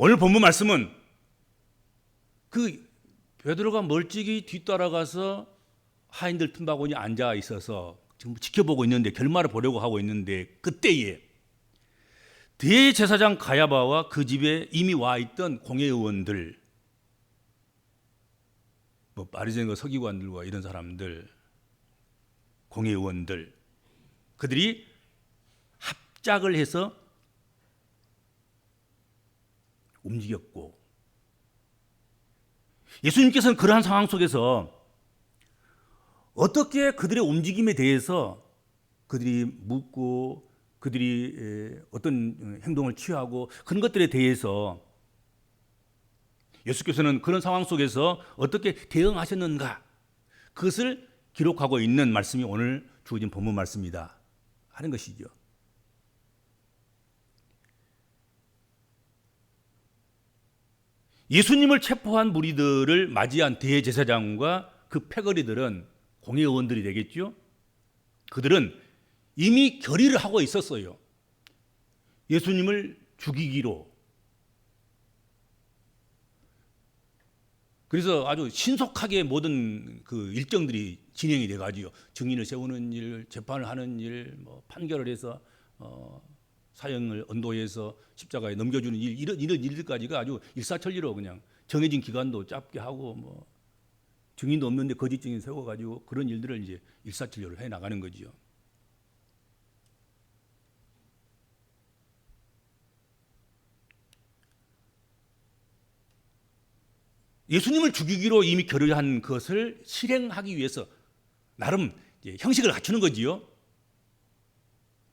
오늘 본문 말씀은 그 베드로가 멀찍이 뒤따라가서 하인들 틈바구니에 앉아 있어서 지금 지켜보고 있는데, 결말을 보려고 하고 있는데, 그때에 대제사장 가야바와 그 집에 이미 와 있던 공회의원들, 뭐 바리새인과 서기관들과 이런 사람들, 공회의원들, 그들이 합작을 해서 움직였고, 예수님께서는 그러한 상황 속에서 어떻게 그들의 움직임에 대해서 그들이 묻고 그들이 어떤 행동을 취하고 그런 것들에 대해서 예수께서는 그런 상황 속에서 어떻게 대응하셨는가, 그것을 기록하고 있는 말씀이 오늘 주어진 본문 말씀이다 하는 것이죠. 예수님을 체포한 무리들을 맞이한 대제사장과 그 패거리들은 공회의원들이 되겠죠. 그들은 이미 결의를 하고 있었어요. 예수님을 죽이기로. 그래서 아주 신속하게 모든 그 일정들이 진행이 돼가지고 증인을 세우는 일, 재판을 하는 일, 뭐 판결을 해서 사형을 언도해서 십자가에 넘겨주는 일, 이런 일들까지가 아주 일사천리로 그냥 정해진 기간도 짧게 하고, 뭐 증인도 없는데 거짓 증인 세워가지고 그런 일들을 이제 일사천리로 해 나가는 거지요. 예수님을 죽이기로 이미 결의한 것을 실행하기 위해서 나름 이제 형식을 갖추는 거지요.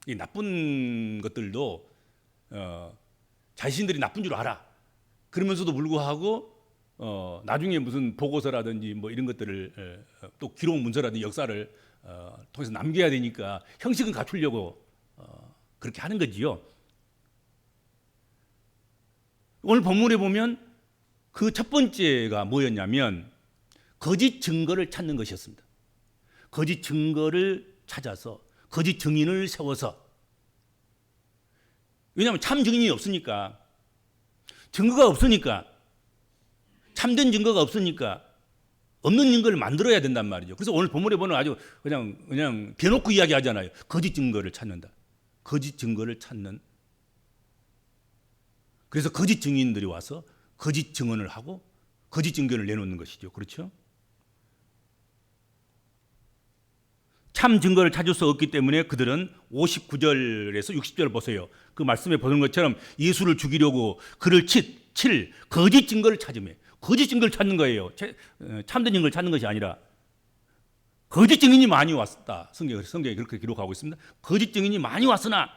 이 나쁜 것들도 자신들이 나쁜 줄 알아. 그러면서도 불구하고 나중에 무슨 보고서라든지 뭐 이런 것들을 또 기록 문서라든지 역사를 통해서 남겨야 되니까 형식은 갖추려고 그렇게 하는 거지요. 오늘 본문에 보면 그 첫 번째가 뭐였냐면 거짓 증거를 찾는 것이었습니다. 거짓 증거를 찾아서 거짓 증인을 세워서, 왜냐하면 참 증인이 없으니까, 증거가 없으니까, 참된 증거가 없으니까 없는 증거를 만들어야 된단 말이죠. 그래서 오늘 본문에 보면 아주 그냥 대놓고 이야기하잖아요. 거짓 증거를 찾는다. 거짓 증거를 찾는. 그래서 거짓 증인들이 와서 거짓 증언을 하고 거짓 증거를 내놓는 것이죠. 그렇죠? 참 증거를 찾을 수 없기 때문에 그들은 59절에서 60절을 보세요. 그 말씀에 보는 것처럼 예수를 죽이려고 그를 칠 거짓 증거를 찾으며, 거짓 증거를 찾는 거예요. 참된 증거를 찾는 것이 아니라 거짓 증인이 많이 왔다. 성경에 그렇게 기록하고 있습니다. 거짓 증인이 많이 왔으나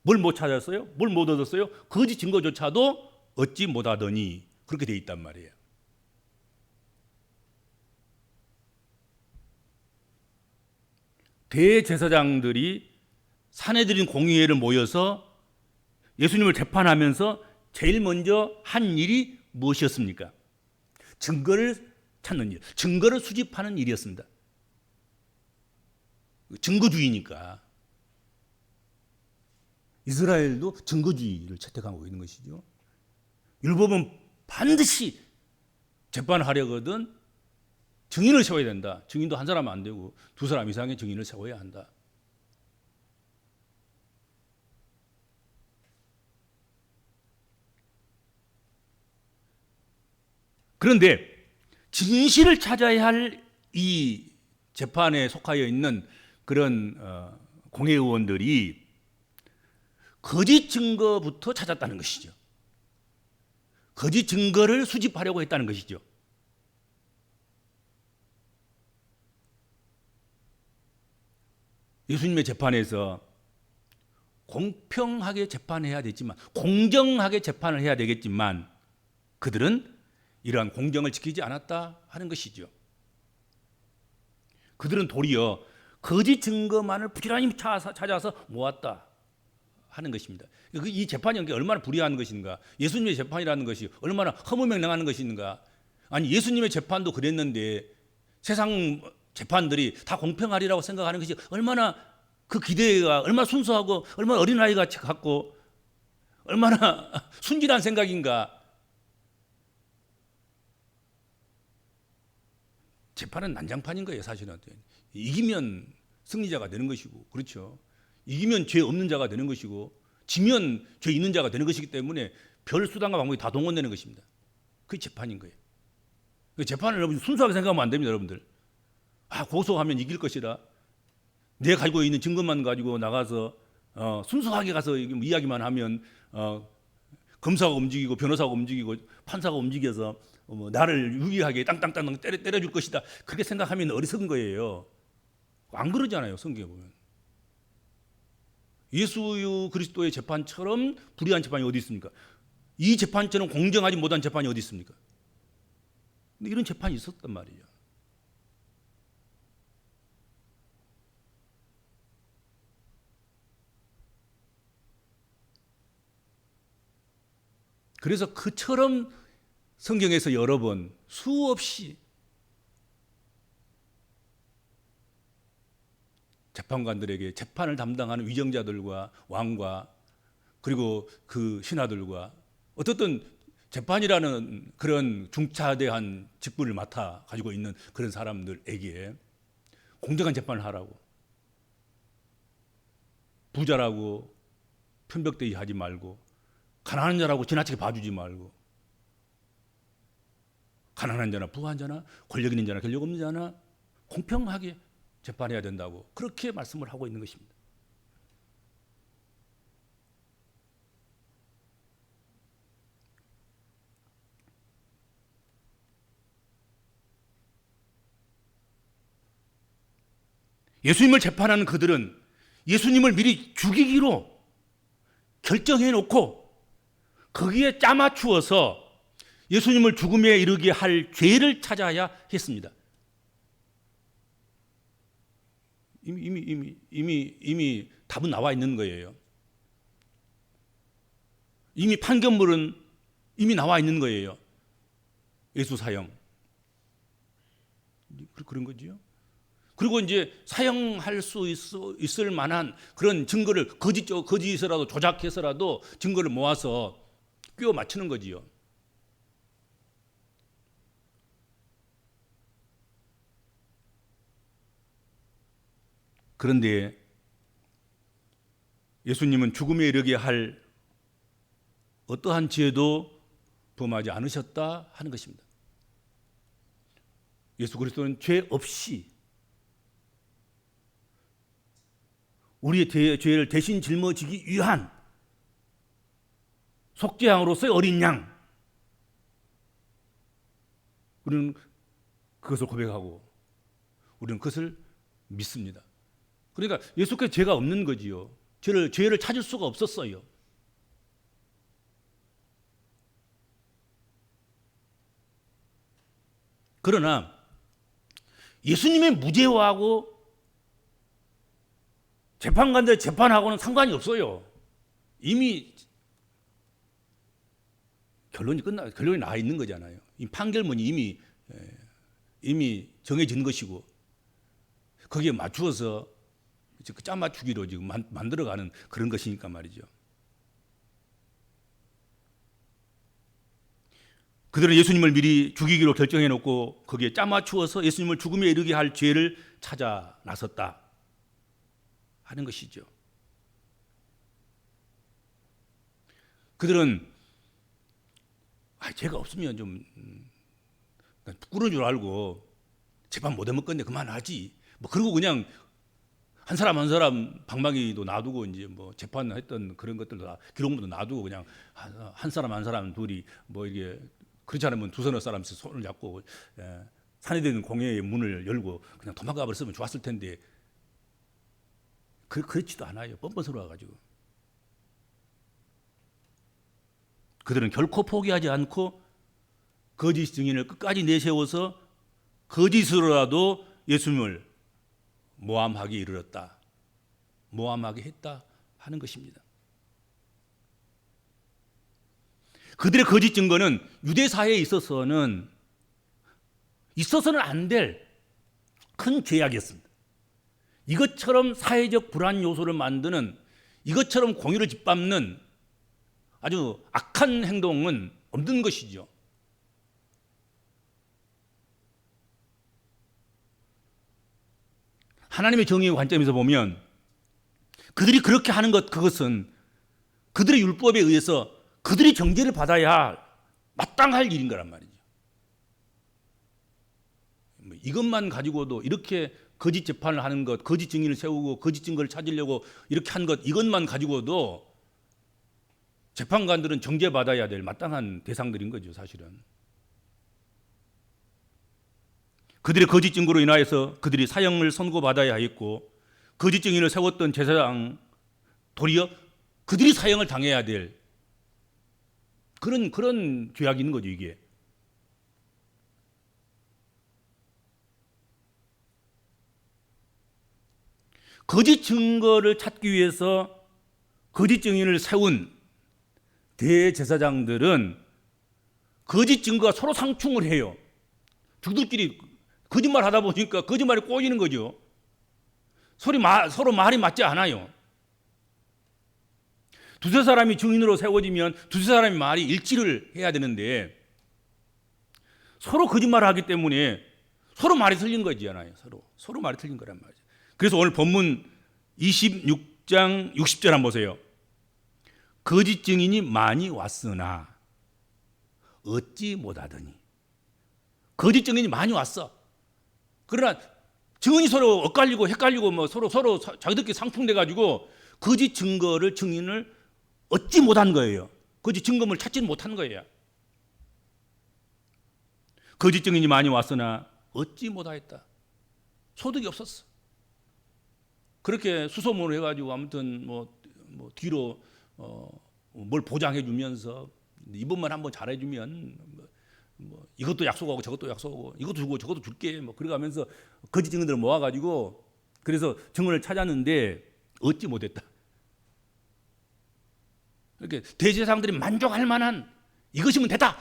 뭘 못 찾았어요? 뭘 못 얻었어요? 거짓 증거조차도 얻지 못하더니, 그렇게 돼 있단 말이에요. 대제사장들이 사내들인 공의회를 모여서 예수님을 재판하면서 제일 먼저 한 일이 무엇이었습니까? 증거를 찾는 일, 증거를 수집하는 일이었습니다. 증거주의니까. 이스라엘도 증거주의를 채택하고 있는 것이죠. 율법은 반드시 재판을 하려거든 증인을 세워야 된다. 증인도 한 사람 안 되고 두 사람 이상의 증인을 세워야 한다. 그런데 진실을 찾아야 할 이 재판에 속하여 있는 그런 공회의원들이 거짓 증거부터 찾았다는 것이죠. 거짓 증거를 수집하려고 했다는 것이죠. 예수님의 재판에서 공평하게 재판해야 되지만, 공정하게 재판을 해야 되겠지만 그들은 이러한 공정을 지키지 않았다 하는 것이죠. 그들은 도리어 거짓 증거만을 부지런히 찾아서 모았다 하는 것입니다. 이 재판이 얼마나 불의한 것인가, 예수님의 재판이라는 것이 얼마나 허무맹랑한 것인가. 아니, 예수님의 재판도 그랬는데 세상 재판들이 다 공평하리라고 생각하는 것이 얼마나 그 기대가 얼마나 순수하고 얼마나 어린아이 같이 같고 얼마나 순진한 생각인가. 재판은 난장판인 거예요, 사실은. 이기면 승리자가 되는 것이고, 그렇죠. 이기면 죄 없는 자가 되는 것이고, 지면 죄 있는 자가 되는 것이기 때문에 별 수단과 방법이 다 동원되는 것입니다. 그게 재판인 거예요. 그 재판을 여러분 순수하게 생각하면 안 됩니다, 여러분들. 고소하면 이길 것이라. 내가 가지고 있는 증거만 가지고 나가서 순수하게 가서 이야기만 하면 검사가 움직이고 변호사가 움직이고 판사가 움직여서 나를 유리하게 땅땅땅땅 때려줄 것이다. 그렇게 생각하면 어리석은 거예요. 안 그러잖아요, 성경에 보면. 예수 그리스도의 재판처럼 불의한 재판이 어디 있습니까? 이 재판처럼 공정하지 못한 재판이 어디 있습니까? 근데 이런 재판이 있었단 말이에요. 그래서 그처럼 성경에서 여러 번 수없이 재판관들에게 재판을 담당하는 위정자들과 왕과 그리고 그 신하들과 어떻든 재판이라는 그런 중차대한 직분을 맡아 가지고 있는 그런 사람들에게 공정한 재판을 하라고, 부자라고 편벽대기 하지 말고, 가난한 자라고 지나치게 봐주지 말고, 가난한 자나 부한 자나 권력 있는 자나 권력 없는 자나 공평하게 재판해야 된다고 그렇게 말씀을 하고 있는 것입니다. 예수님을 재판하는 그들은 예수님을 미리 죽이기로 결정해 놓고 거기에 짜맞추어서 예수님을 죽음에 이르게 할 죄를 찾아야 했습니다. 이미 답은 나와 있는 거예요. 이미 판결문은 이미 나와 있는 거예요. 예수 사형. 그런 거지요. 그리고 이제 사형할 수 있을 만한 그런 증거를 거짓이라도 조작해서라도 증거를 모아서 끼워 맞추는 거지요. 그런데 예수님은 죽음에 이르게 할 어떠한 죄도 범하지 않으셨다 하는 것입니다. 예수 그리스도는 죄 없이 우리의 죄를 대신 짊어지기 위한 속죄양으로서의 어린 양, 우리는 그것을 고백하고 우리는 그것을 믿습니다. 그러니까 예수께서 죄가 없는 거지요. 죄를 찾을 수가 없었어요. 그러나 예수님의 무죄하고 재판관들의 재판하고는 상관이 없어요. 이미 결론이 나와 있는 거잖아요. 이 판결문이 이미 정해진 것이고 거기에 맞추어서 짜 맞추기로 지금 만들어가는 그런 것이니까 말이죠. 그들은 예수님을 미리 죽이기로 결정해 놓고 거기에 짜 맞추어서 예수님을 죽음에 이르게 할 죄를 찾아 나섰다 하는 것이죠. 그들은 죄가 없으면 좀 부끄러운 줄 알고 재판 못 해먹겠네 그만하지. 그러고 그냥 한 사람 한 사람 방망이도 놔두고 이제 재판했던 그런 것들도 다 기록물도 놔두고 그냥 한 사람 한 사람 둘이 이게 그렇지 않으면 두서너 사람씩 손을 잡고 산에 되는 공회의 문을 열고 그냥 도망가 버렸으면 좋았을 텐데 그렇지도 않아요. 뻔뻔스러워가지고. 그들은 결코 포기하지 않고 거짓 증인을 끝까지 내세워서 거짓으로라도 예수님을 모함하게 이르렀다. 모함하게 했다 하는 것입니다. 그들의 거짓 증거는 유대 사회에 있어서는 안 될 큰 죄악이었습니다. 이것처럼 사회적 불안 요소를 만드는, 이것처럼 공의를 짓밟는 아주 악한 행동은 없는 것이죠. 하나님의 정의의 관점에서 보면 그들이 그렇게 하는 것, 그것은 그들의 율법에 의해서 그들이 정죄를 받아야 마땅할 일인 거란 말이죠. 이것만 가지고도 이렇게 거짓 재판을 하는 것, 거짓 증인을 세우고 거짓 증거를 찾으려고 이렇게 한 것, 이것만 가지고도 재판관들은 정죄받아야 될 마땅한 대상들인 거죠, 사실은. 그들의 거짓 증거로 인하여서 그들이 사형을 선고받아야 했고, 거짓 증인을 세웠던 제사장 도리어 그들이 사형을 당해야 될 그런 죄악이 있는 거죠, 이게. 거짓 증거를 찾기 위해서 거짓 증인을 세운 대제사장들은 거짓 증거가 서로 상충을 해요. 저들끼리 거짓말 하다 보니까 거짓말이 꼬이는 거죠. 서로 말이 맞지 않아요. 두세 사람이 증인으로 세워지면 두세 사람의 말이 일치를 해야 되는데 서로 거짓말을 하기 때문에 서로 말이 틀린 거잖아요. 서로 말이 틀린 거란 말이죠. 그래서 오늘 본문 26장 60절 한번 보세요. 거짓 증인이 많이 왔으나 얻지 못하더니. 거짓 증인이 많이 왔어. 그러나 증인이 서로 엇갈리고 헷갈리고 뭐 서로 자기들끼리 상충돼 가지고 거짓 증인을 얻지 못한 거예요. 거짓 증거물 찾지 못한 거예요. 거짓 증인이 많이 왔으나 얻지 못하였다. 소득이 없었어. 그렇게 수소문을 해가지고 아무튼 뭐 뒤로 뭘 보장해 주면서 이번만 한번 잘해주면 뭐 이것도 약속하고 저것도 약속하고 이것도 주고 저것도 줄게 뭐 그래가면서 거짓 증인들을 모아가지고 그래서 증언을 찾았는데 얻지 못했다. 이렇게 대제사장들이 만족할 만한 이것이면 됐다.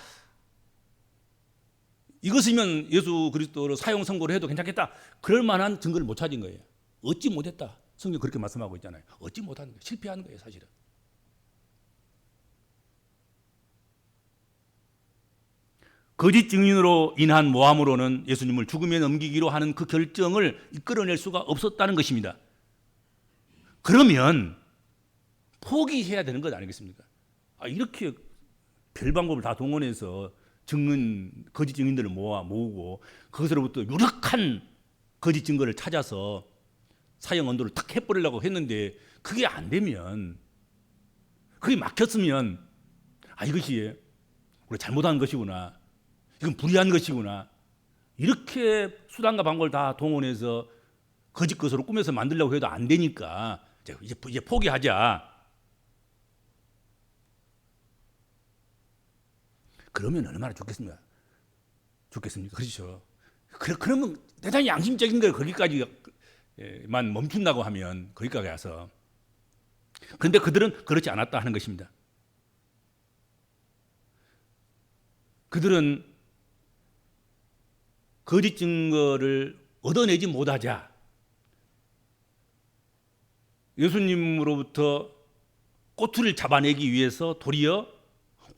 이것이면 예수 그리스도로 사형 선고를 해도 괜찮겠다. 그럴 만한 증거를 못 찾은 거예요. 얻지 못했다. 성경 그렇게 말씀하고 있잖아요. 얻지 못하는 거예요. 실패하는 거예요, 사실은. 거짓 증인으로 인한 모함으로는 예수님을 죽음에 넘기기로 하는 그 결정을 이끌어낼 수가 없었다는 것입니다. 그러면 포기해야 되는 것 아니겠습니까? 이렇게 별 방법을 다 동원해서 거짓 증인들을 모으고 그것으로부터 유력한 거짓 증거를 찾아서 사형 언도를 탁 해버리려고 했는데 그게 안 되면, 그게 막혔으면 이것이 우리 잘못한 것이구나, 이건 불의한 것이구나, 이렇게 수단과 방법을 다 동원해서 거짓 것으로 꾸며서 만들려고 해도 안 되니까 이제 포기하자. 그러면 얼마나 좋겠습니까? 그렇죠. 그러면 대단히 양심적인 걸 거기까지만 멈춘다고 하면 거기까지 가서. 그런데 그들은 그렇지 않았다 하는 것입니다. 그들은 거짓 증거를 얻어내지 못하자 예수님으로부터 꼬투리를 잡아내기 위해서 도리어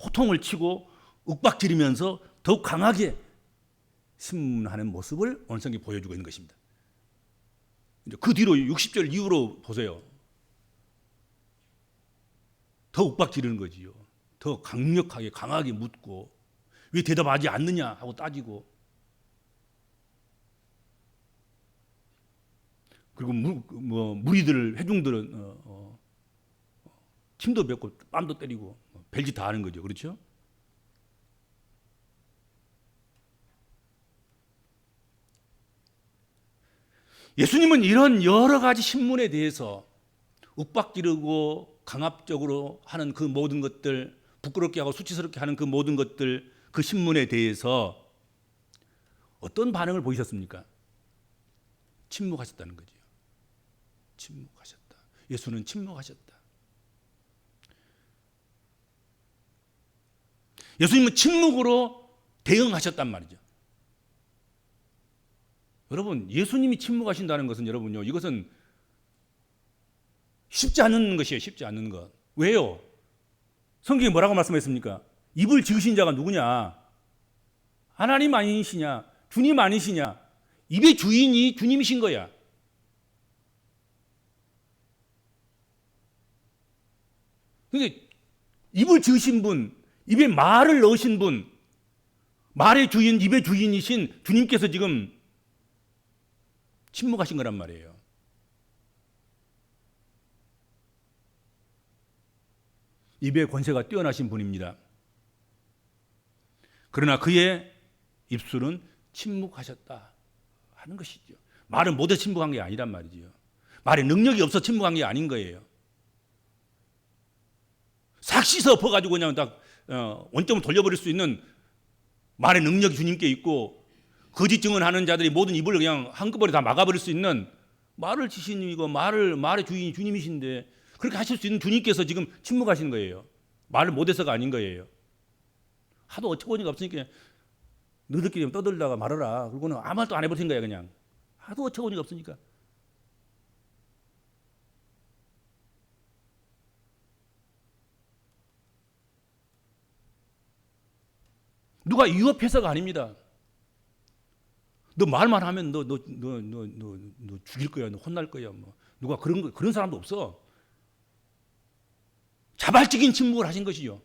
호통을 치고 윽박지르면서 더욱 강하게 신문하는 모습을 오늘 성경이 보여주고 있는 것입니다. 그 뒤로 60절 이후로 보세요. 더 윽박지르는 거지요. 더 강력하게 강하게 묻고 왜 대답하지 않느냐 하고 따지고, 그리고 무리들 회중들은 침도 뱉고 뺨도 때리고 별짓 다 하는 거죠. 그렇죠? 예수님은 이런 여러 가지 신문에 대해서 윽박지르고 강압적으로 하는 그 모든 것들, 부끄럽게 하고 수치스럽게 하는 그 모든 것들, 그 신문에 대해서 어떤 반응을 보이셨습니까? 침묵하셨다는 거죠. 침묵하셨다. 예수는 침묵하셨다. 예수님은 침묵으로 대응하셨단 말이죠. 여러분, 예수님이 침묵하신다는 것은 여러분요, 이것은 쉽지 않은 것이에요. 쉽지 않은 것. 왜요? 성경이 뭐라고 말씀했습니까? 입을 지으신 자가 누구냐? 하나님 아니시냐? 주님 아니시냐? 입의 주인이 주님이신 거야. 근데 입을 지으신 분, 입에 말을 넣으신 분, 말의 주인, 입의 주인이신 주님께서 지금 침묵하신 거란 말이에요. 입의 권세가 뛰어나신 분입니다. 그러나 그의 입술은 침묵하셨다 하는 것이죠. 말을 못해 침묵한 게 아니란 말이죠. 말에 능력이 없어 침묵한 게 아닌 거예요. 싹 씻어 엎어가지고 그냥 딱 원점을 돌려버릴 수 있는 말의 능력이 주님께 있고, 거짓 증언하는 자들이 모든 입을 그냥 한꺼번에 다 막아버릴 수 있는 말을 지신이고 말의 주인이 주님이신데, 그렇게 하실 수 있는 주님께서 지금 침묵하시는 거예요. 말을 못해서가 아닌 거예요. 하도 어처구니가 없으니까 너희들끼리 떠들다가 말하라. 그러고는 아무 말도 안 해버린 거야. 그냥 하도 어처구니가 없으니까. 누가 유업해서가 아닙니다. 너 말만 하면 너 죽일 거야, 너 혼날 거야. 뭐 누가 그런 사람도 없어. 자발적인 침묵을 하신 것이죠.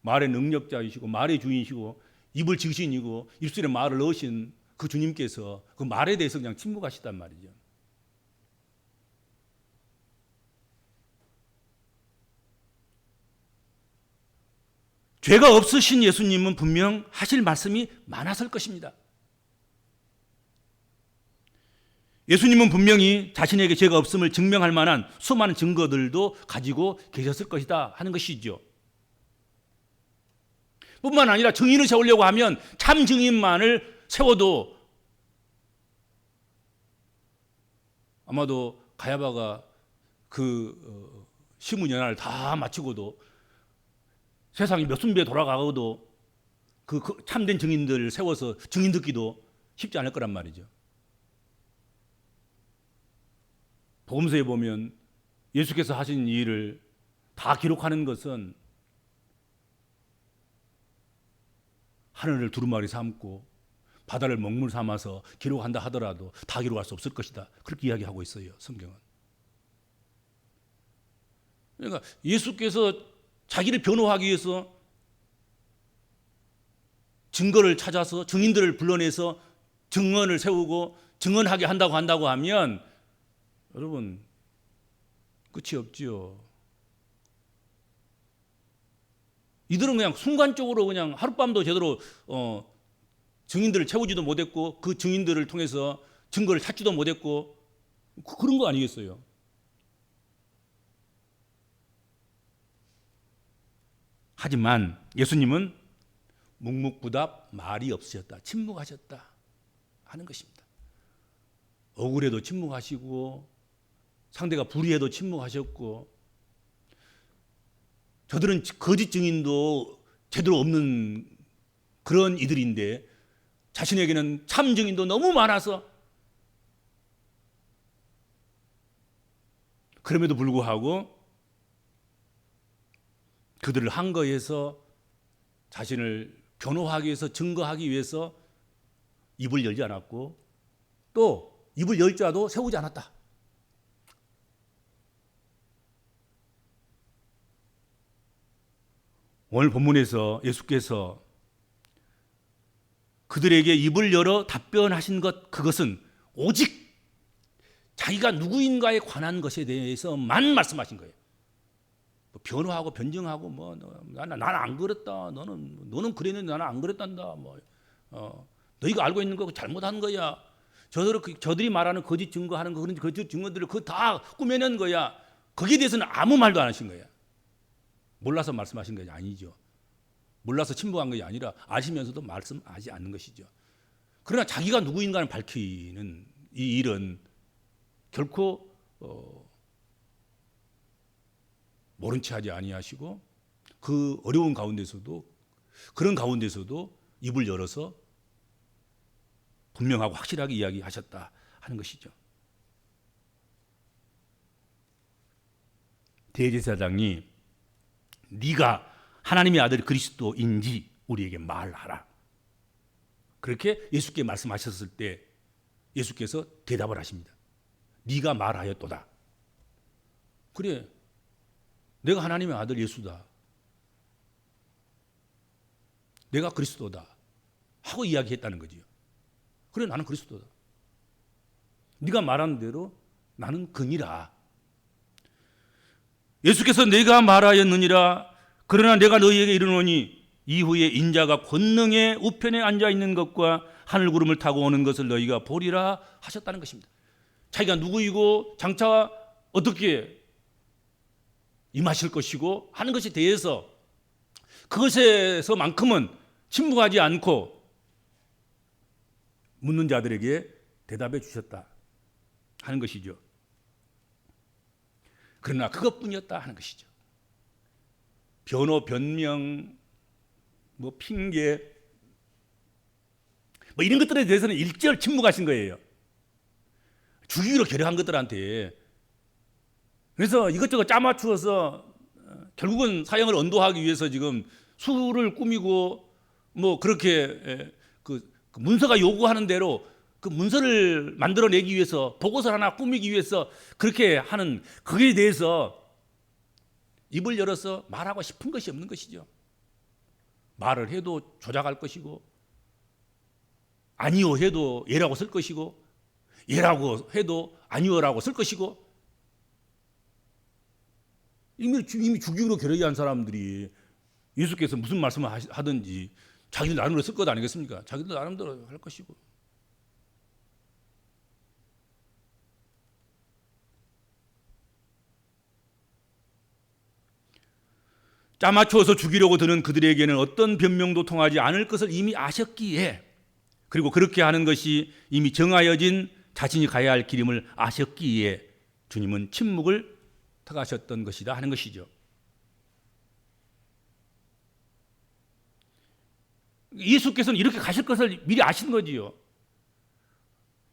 말의 능력자이시고 말의 주인이시고 입을 지으신이고 입술에 말을 넣으신 그 주님께서 그 말에 대해서 그냥 침묵하시단 말이죠. 죄가 없으신 예수님은 분명 하실 말씀이 많았을 것입니다. 예수님은 분명히 자신에게 죄가 없음을 증명할 만한 수많은 증거들도 가지고 계셨을 것이다 하는 것이죠. 뿐만 아니라 증인을 세우려고 하면 참 증인만을 세워도 아마도 가야바가 그 시문연화를 다 마치고도 세상이 몇 순비에 돌아가고도 그 참된 증인들을 세워서 증인 듣기도 쉽지 않을 거란 말이죠. 복음서에 보면 예수께서 하신 이 일을 다 기록하는 것은 하늘을 두루마리 삼고 바다를 먹물 삼아서 기록한다 하더라도 다 기록할 수 없을 것이다. 그렇게 이야기하고 있어요, 성경은. 그러니까 예수께서 자기를 변호하기 위해서 증거를 찾아서 증인들을 불러내서 증언을 세우고 증언하게 한다고 하면 여러분 끝이 없지요. 이들은 그냥 순간적으로 그냥 하룻밤도 제대로 증인들을 채우지도 못했고 그 증인들을 통해서 증거를 찾지도 못했고 그런 거 아니겠어요? 하지만 예수님은 묵묵부답 말이 없으셨다. 침묵하셨다 하는 것입니다. 억울해도 침묵하시고 상대가 불의해도 침묵하셨고 저들은 거짓 증인도 제대로 없는 그런 이들인데 자신에게는 참 증인도 너무 많아서 그럼에도 불구하고 그들을 항거해서 자신을 변호하기 위해서 증거하기 위해서 입을 열지 않았고 또 입을 열 자도 세우지 않았다. 오늘 본문에서 예수께서 그들에게 입을 열어 답변하신 그것은 오직 자기가 누구인가에 관한 것에 대해서만 말씀하신 거예요. 변호하고 변증하고 나는 안 그랬다. 너는 그랬는데 나는 안 그랬단다. 너희가 알고 있는 거 잘못한 거야. 저들이 말하는 거짓 증거하는 거 그런 거짓 증거들을 그거 다 꾸며낸 거야. 거기에 대해서는 아무 말도 안 하신 거야. 몰라서 말씀하신 것이 아니죠. 몰라서 침묵한 것이 아니라 아시면서도 말씀하지 않는 것이죠. 그러나 자기가 누구인가를 밝히는 이 일은 결코 모른 채 하지 아니하시고 그 어려운 가운데서도 그런 가운데서도 입을 열어서 분명하고 확실하게 이야기하셨다 하는 것이죠. 대제사장이 네가 하나님의 아들 그리스도인지 우리에게 말하라. 그렇게 예수께 말씀하셨을 때 예수께서 대답을 하십니다. 네가 말하였도다. 그래, 내가 하나님의 아들 예수다. 내가 그리스도다. 하고 이야기했다는 거지요. 그래, 나는 그리스도다. 네가 말한 대로 나는 그니라. 예수께서 내가 말하였느니라. 그러나 내가 너희에게 이르노니 이후에 인자가 권능의 우편에 앉아 있는 것과 하늘 구름을 타고 오는 것을 너희가 보리라 하셨다는 것입니다. 자기가 누구이고 장차 어떻게 임하실 것이고 하는 것에 대해서 그것에서만큼은 침묵하지 않고 묻는 자들에게 대답해 주셨다 하는 것이죠. 그러나 그것뿐이었다 하는 것이죠. 변호, 변명, 핑계 이런 것들에 대해서는 일절 침묵하신 거예요. 죽이기로 결정한 것들한테. 그래서 이것저것 짜맞추어서 결국은 사형을 언도하기 위해서 지금 수를 꾸미고 그렇게 그 문서가 요구하는 대로 그 문서를 만들어내기 위해서 보고서 하나 꾸미기 위해서 그렇게 하는 그에 대해서 입을 열어서 말하고 싶은 것이 없는 것이죠. 말을 해도 조작할 것이고 아니요 해도 예라고 쓸 것이고 예라고 해도 아니요라고 쓸 것이고 이미 죽이기로 결의한 사람들이 예수께서 무슨 말씀을 하든지 자기들 나름대로 쓸 것 아니겠습니까? 자기들 나름대로 할 것이고. 짜맞추어서 죽이려고 드는 그들에게는 어떤 변명도 통하지 않을 것을 이미 아셨기에, 그리고 그렇게 하는 것이 이미 정하여진 자신이 가야 할 길임을 아셨기에 주님은 침묵을 택하셨던 것이다 하는 것이죠. 예수께서는 이렇게 가실 것을 미리 아신 거지요.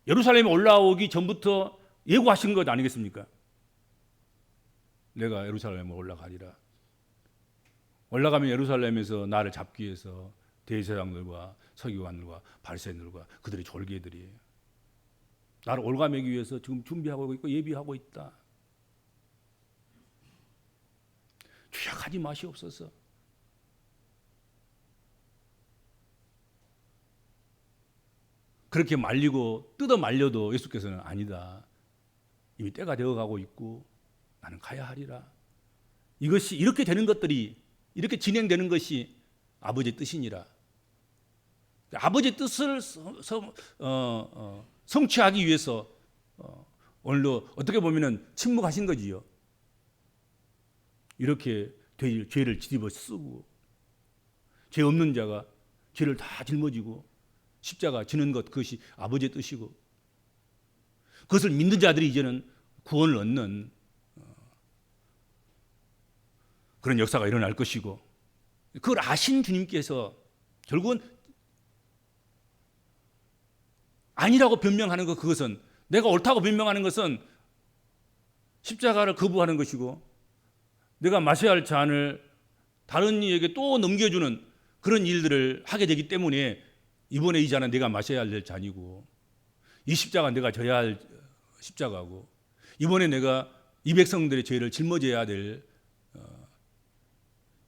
예루살렘에 올라오기 전부터 예고하신 것 아니겠습니까? 내가 예루살렘에 올라가리라. 올라가면 예루살렘에서 나를 잡기 위해서 대제사장들과 서기관들과 바리새인들과 그들의 졸개들이 나를 올가매기 위해서 지금 준비하고 있고 예비하고 있다. 주약하지 마시옵소서. 그렇게 말리고 뜯어 말려도 예수께서는 아니다. 이미 때가 되어가고 있고 나는 가야 하리라. 이것이 이렇게 되는 것들이 이렇게 진행되는 것이 아버지의 뜻이니라. 아버지의 뜻을 성취하기 위해서 오늘도 어떻게 보면 침묵하신 거지요. 이렇게 죄를 뒤집어 쓰고 죄 없는 자가 죄를 다 짊어지고 십자가 지는 것, 그것이 아버지의 뜻이고 그것을 믿는 자들이 이제는 구원을 얻는 그런 역사가 일어날 것이고, 그걸 아신 주님께서 결국은 아니라고 변명하는 것, 그것은 내가 옳다고 변명하는 것은 십자가를 거부하는 것이고 내가 마셔야 할 잔을 다른 이에게 또 넘겨주는 그런 일들을 하게 되기 때문에 이번에 이 잔은 내가 마셔야 할 잔이고 이 십자가 내가 져야 할 십자가고 이번에 내가 이 백성들의 죄를 짊어져야 될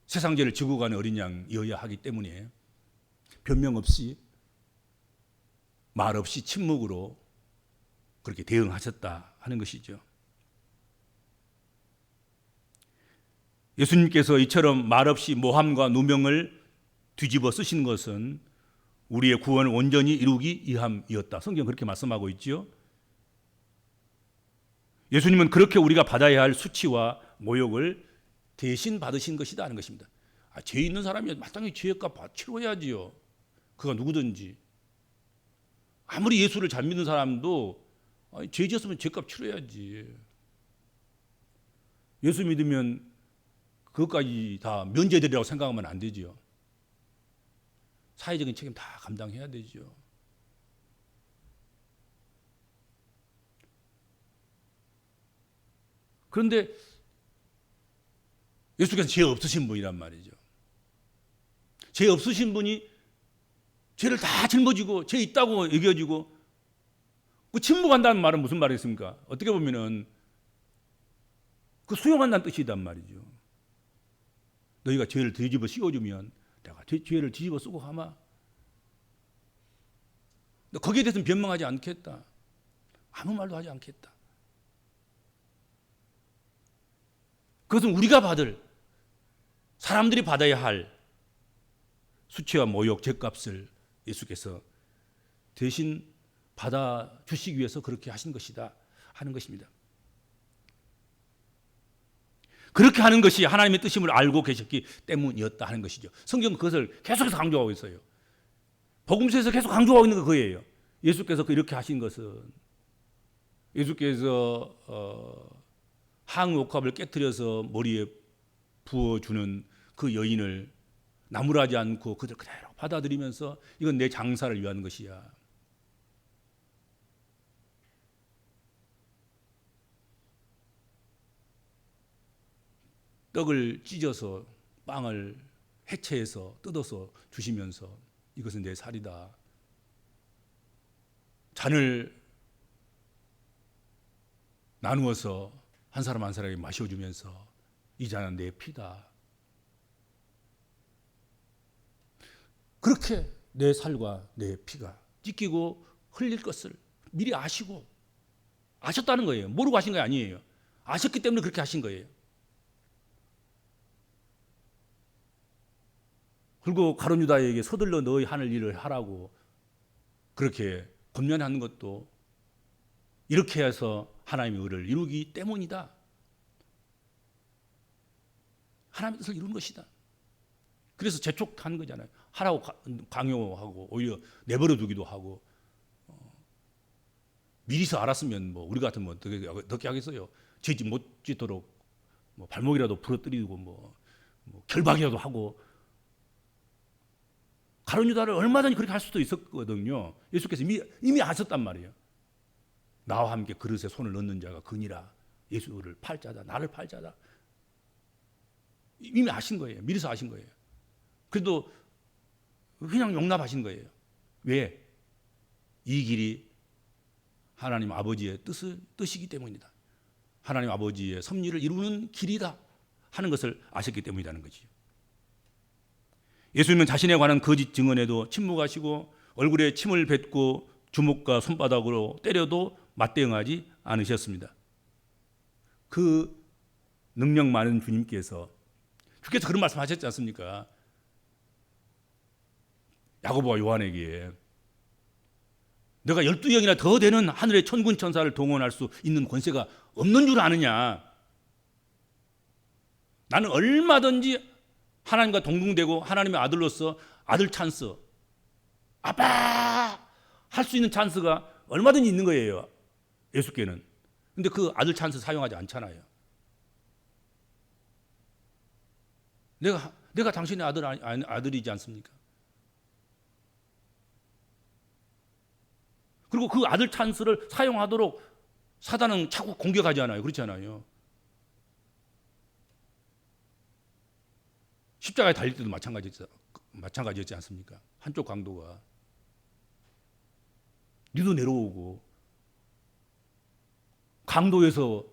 세상 죄를 지고 가는 어린 양이어야 하기 때문에 변명 없이 말 없이 침묵으로 그렇게 대응하셨다 하는 것이죠. 예수님께서 이처럼 말 없이 모함과 누명을 뒤집어 쓰신 것은 우리의 구원을 온전히 이루기 위함이었다. 성경 그렇게 말씀하고 있지요. 예수님은 그렇게 우리가 받아야 할 수치와 모욕을 대신 받으신 것이다 하는 것입니다. 죄 있는 사람이 마땅히 죄값 치러야지요. 그가 누구든지. 아무리 예수를 잘 믿는 사람도 죄 지었으면 죄값 치러야지. 예수 믿으면 그것까지 다 면제되리라고 생각하면 안 되지요. 사회적인 책임 다 감당해야 되죠. 그런데 예수께서 죄 없으신 분이란 말이죠. 죄 없으신 분이 죄를 다 짊어지고 죄 있다고 여겨지고 그 침묵한다는 말은 무슨 말이겠습니까? 어떻게 보면은 그 수용한다는 뜻이란 말이죠. 너희가 죄를 뒤집어 씌워주면 내가 죄를 뒤집어 쓰고 가마. 거기에 대해서는 변명하지 않겠다. 아무 말도 하지 않겠다. 그것은 우리가 받을, 사람들이 받아야 할 수치와 모욕, 죄값을 예수께서 대신 받아주시기 위해서 그렇게 하신 것이다 하는 것입니다. 그렇게 하는 것이 하나님의 뜻임을 알고 계셨기 때문이었다 하는 것이죠. 성경은 그것을 계속해서 강조하고 있어요. 복음서에서 계속 강조하고 있는 거 그거예요. 예수께서 이렇게 하신 것은 예수께서 항옥합을 깨뜨려서 머리에 부어주는 그 여인을 나무라지 않고 그대로 받아들이면서 이건 내 장사를 위한 것이야. 떡을 찢어서 빵을 해체해서 뜯어서 주시면서 이것은 내 살이다. 잔을 나누어서 한 사람 한 사람에게 마셔주면서 이 잔은 내 피다. 그렇게 내 살과 내 피가 찢기고 흘릴 것을 미리 아시고 아셨다는 거예요. 모르고 하신 거 아니에요. 아셨기 때문에 그렇게 하신 거예요. 그리고 가룟 유다에게 서둘러 너희 하늘 일을 하라고 그렇게 권면하는 것도 이렇게 해서 하나님의 의를 이루기 때문이다. 하나님의 뜻을 이루는 것이다. 그래서 재촉하는 거잖아요. 하라고 강요하고 오히려 내버려 두기도 하고 미리서 알았으면 뭐 우리 같으면 어떻게 하겠어요. 죄 못 짓도록 뭐 발목이라도 부러뜨리고 뭐 결박이라도 하고 가룟 유다를 얼마든지 그렇게 할 수도 있었거든요. 예수께서 이미 아셨단 말이에요. 나와 함께 그릇에 손을 넣는 자가 그니라. 예수를 팔 자다. 나를 팔 자다. 이미 아신 거예요. 미리서 아신 거예요. 그래도 그냥 용납하신 거예요. 왜? 이 길이 하나님 아버지의 뜻이기 때문이다. 하나님 아버지의 섭리를 이루는 길이다 하는 것을 아셨기 때문이라는 거지요. 예수님은 자신에 관한 거짓 증언에도 침묵하시고 얼굴에 침을 뱉고 주먹과 손바닥으로 때려도 맞대응하지 않으셨습니다. 그 능력 많은 주께서 그런 말씀하셨지 않습니까? 야고보와 요한에게 내가 12영이나 더 되는 하늘의 천군 천사를 동원할 수 있는 권세가 없는 줄 아느냐? 나는 얼마든지 하나님과 동등되고 하나님의 아들로서 아들 찬스, 아빠 할 수 있는 찬스가 얼마든지 있는 거예요. 예수께는. 근데 그 아들 찬스 사용하지 않잖아요. 내가 당신의 아들이지 않습니까? 그리고 그 아들 찬스를 사용하도록 사단은 자꾸 공격하잖아요. 그렇지 않아요? 십자가에 달릴 때도 마찬가지였지 않습니까? 한쪽 강도가 니도 내려오고 강도에서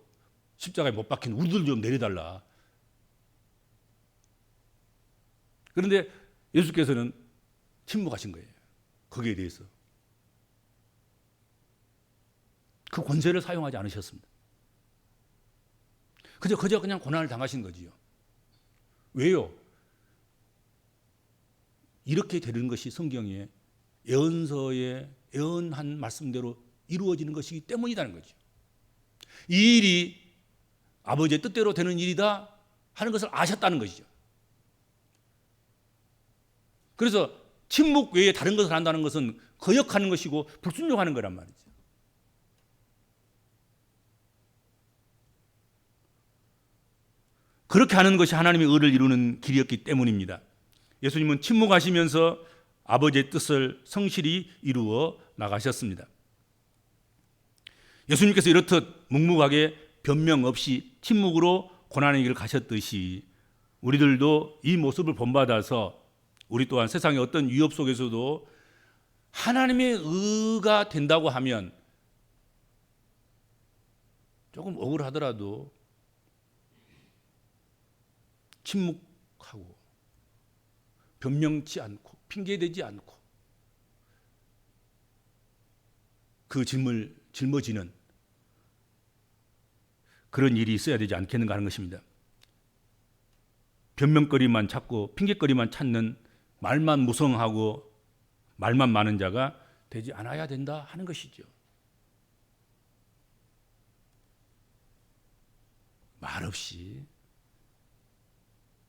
십자가에 못 박힌 우리들 좀 내려달라. 그런데 예수께서는 침묵하신 거예요. 거기에 대해서. 그 권세를 사용하지 않으셨습니다. 그저 그냥 고난을 당하신 거지요. 왜요? 이렇게 되는 것이 성경의 예언서의 예언한 말씀대로 이루어지는 것이기 때문이라는 거죠. 이 일이 아버지의 뜻대로 되는 일이다 하는 것을 아셨다는 것이죠. 그래서 침묵 외에 다른 것을 한다는 것은 거역하는 것이고 불순종하는 거란 말이죠. 그렇게 하는 것이 하나님의 의를 이루는 길이었기 때문입니다. 예수님은 침묵하시면서 아버지의 뜻을 성실히 이루어 나가셨습니다. 예수님께서 이렇듯 묵묵하게 변명 없이 침묵으로 고난의 길을 가셨듯이 우리들도 이 모습을 본받아서 우리 또한 세상의 어떤 위협 속에서도 하나님의 의가 된다고 하면 조금 억울하더라도 침묵하고 변명치 않고 핑계대지 않고 그 짐을 짊어지는 그런 일이 있어야 되지 않겠는가 하는 것입니다. 변명거리만 찾고 핑계거리만 찾는 말만 무성하고 말만 많은 자가 되지 않아야 된다 하는 것이죠. 말없이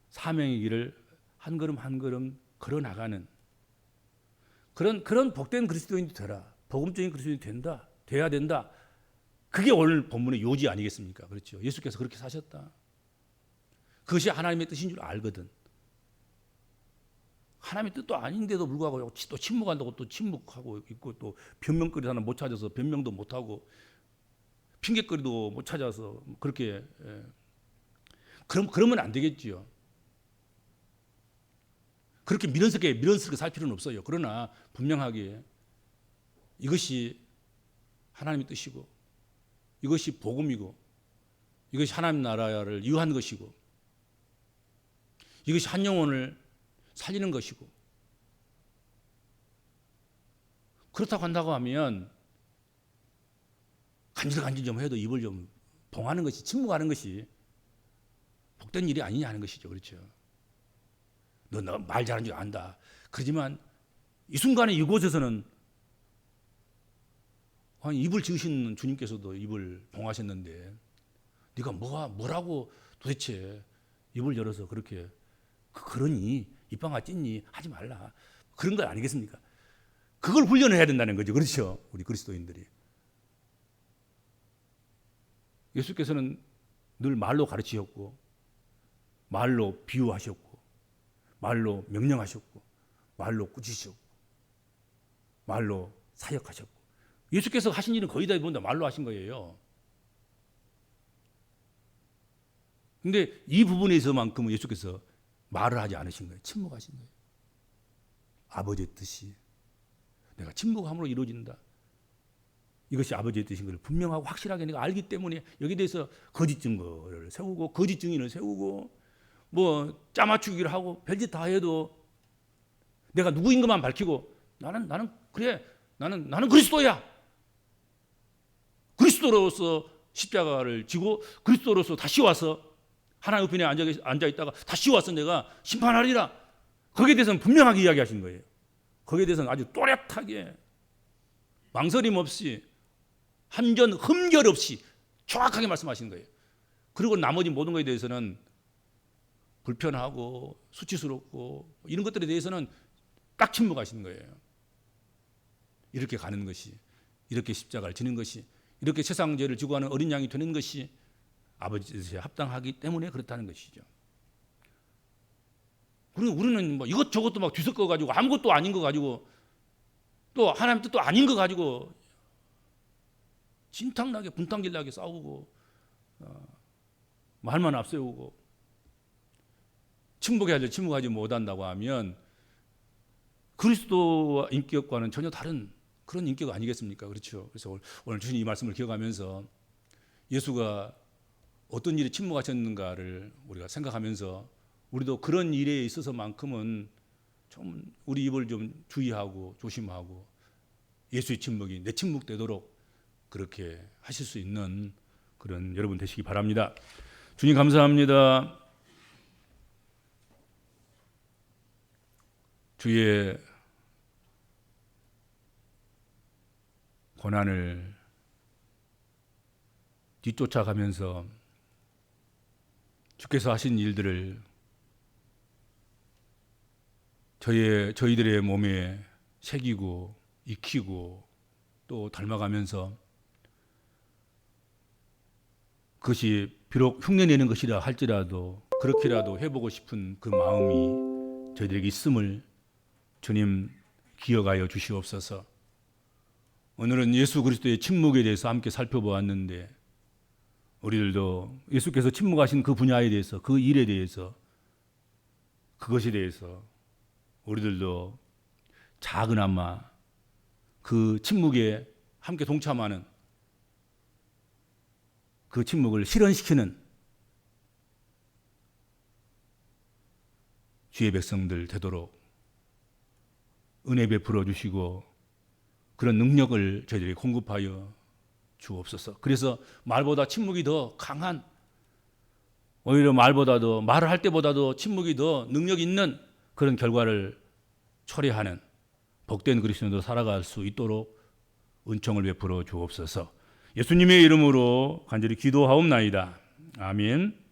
사명의 길을 한 걸음 한 걸음 걸어 나가는 그런 복된 그리스도인이 되라. 복음적인 그리스도인이 돼야 된다. 그게 오늘 본문의 요지 아니겠습니까? 그렇죠. 예수께서 그렇게 사셨다. 그것이 하나님의 뜻인 줄 알거든. 하나님의 뜻도 아닌데도 불구하고 또 침묵한다고 또 침묵하고 있고 또 변명거리 하나 못 찾아서 변명도 못하고 핑계거리도 못 찾아서 그렇게 그러면 안 되겠지요. 그렇게 미련스럽게 살 필요는 없어요. 그러나 분명하게 이것이 하나님의 뜻이고 이것이 복음이고 이것이 하나님 나라를 위한 것이고 이것이 한 영혼을 살리는 것이고 그렇다고 한다고 하면 간질간질 좀 해도 입을 좀 봉하는 것이 침묵하는 것이 복된 일이 아니냐 하는 것이죠. 그렇죠. 너 말 잘하는 줄 안다. 그렇지만 이 순간에 이곳에서는 입을 지으신 주님께서도 입을 봉하셨는데 네가 뭐라고 도대체 입을 열어서 그렇게 그러니 입방아 찢니 하지 말라. 그런 거 아니겠습니까? 그걸 훈련을 해야 된다는 거죠. 그렇죠. 우리 그리스도인들이. 예수께서는 늘 말로 가르치셨고 말로 비유하셨고 말로 명령하셨고 말로 꾸짖으셨고 말로 사역하셨고 예수께서 하신 일은 거의 다 본다 말로 하신 거예요. 근데 이 부분에서만큼은 예수께서 말을 하지 않으신 거예요. 침묵하신 거예요. 아버지의 뜻이 내가 침묵함으로 이루어진다. 이것이 아버지의 뜻인 걸 분명하고 확실하게 내가 알기 때문에 여기에 대해서 거짓 증거를 세우고 거짓 증인을 세우고 뭐 짜맞추기를 하고 별짓 다 해도 내가 누구인 것만 밝히고 나는 그리스도야. 그리스도로서 십자가를 지고 그리스도로서 다시 와서 하나님 우편에 앉아 있다가 다시 와서 내가 심판하리라. 거기에 대해서는 분명하게 이야기하신 거예요. 거기에 대해서는 아주 또렷하게 망설임 없이 한전 흠결 없이 정확하게 말씀하신 거예요. 그리고 나머지 모든 것에 대해서는 불편하고 수치스럽고 이런 것들에 대해서는 딱 침묵하시는 거예요. 이렇게 가는 것이, 이렇게 십자가를 지는 것이, 이렇게 세상 죄를 지고 가는 어린 양이 되는 것이 아버지 뜻에 합당하기 때문에 그렇다는 것이죠. 우리는 뭐 이것저것도 막 뒤섞어 가지고 아무것도 아닌 거 가지고 또 하나님 뜻도 아닌 거 가지고 진탕나게 분탕질나게 싸우고 말만 앞세우고 침묵해야 될 침묵하지 못한다고 하면 그리스도 인격과는 전혀 다른 그런 인격 아니겠습니까? 그렇죠. 그래서 오늘 주신 이 말씀을 기억하면서 예수가 어떤 일에 침묵하셨는가를 우리가 생각하면서 우리도 그런 일에 있어서만큼은 좀 우리 입을 좀 주의하고 조심하고 예수의 침묵이 내 침묵 되도록 그렇게 하실 수 있는 그런 여러분 되시기 바랍니다. 주님 감사합니다. 주의 고난을 뒤쫓아가면서 주께서 하신 일들을 저희들의 몸에 새기고 익히고 또 닮아가면서 그것이 비록 흉내내는 것이라 할지라도 그렇게라도 해보고 싶은 그 마음이 저희들에게 있음을 주님 기억하여 주시옵소서. 오늘은 예수 그리스도의 침묵에 대해서 함께 살펴보았는데 우리들도 예수께서 침묵하신 그 분야에 대해서 그 일에 대해서 그것에 대해서 우리들도 작은아마 그 침묵에 함께 동참하는, 그 침묵을 실현시키는 주의 백성들 되도록 은혜 베풀어 주시고 그런 능력을 저희들이 공급하여 주옵소서. 그래서 말보다 침묵이 더 강한, 오히려 말보다도, 말을 할 때보다도 침묵이 더 능력 있는 그런 결과를 초래하는 복된 그리스도인으로 살아갈 수 있도록 은총을 베풀어 주옵소서. 예수님의 이름으로 간절히 기도하옵나이다. 아멘.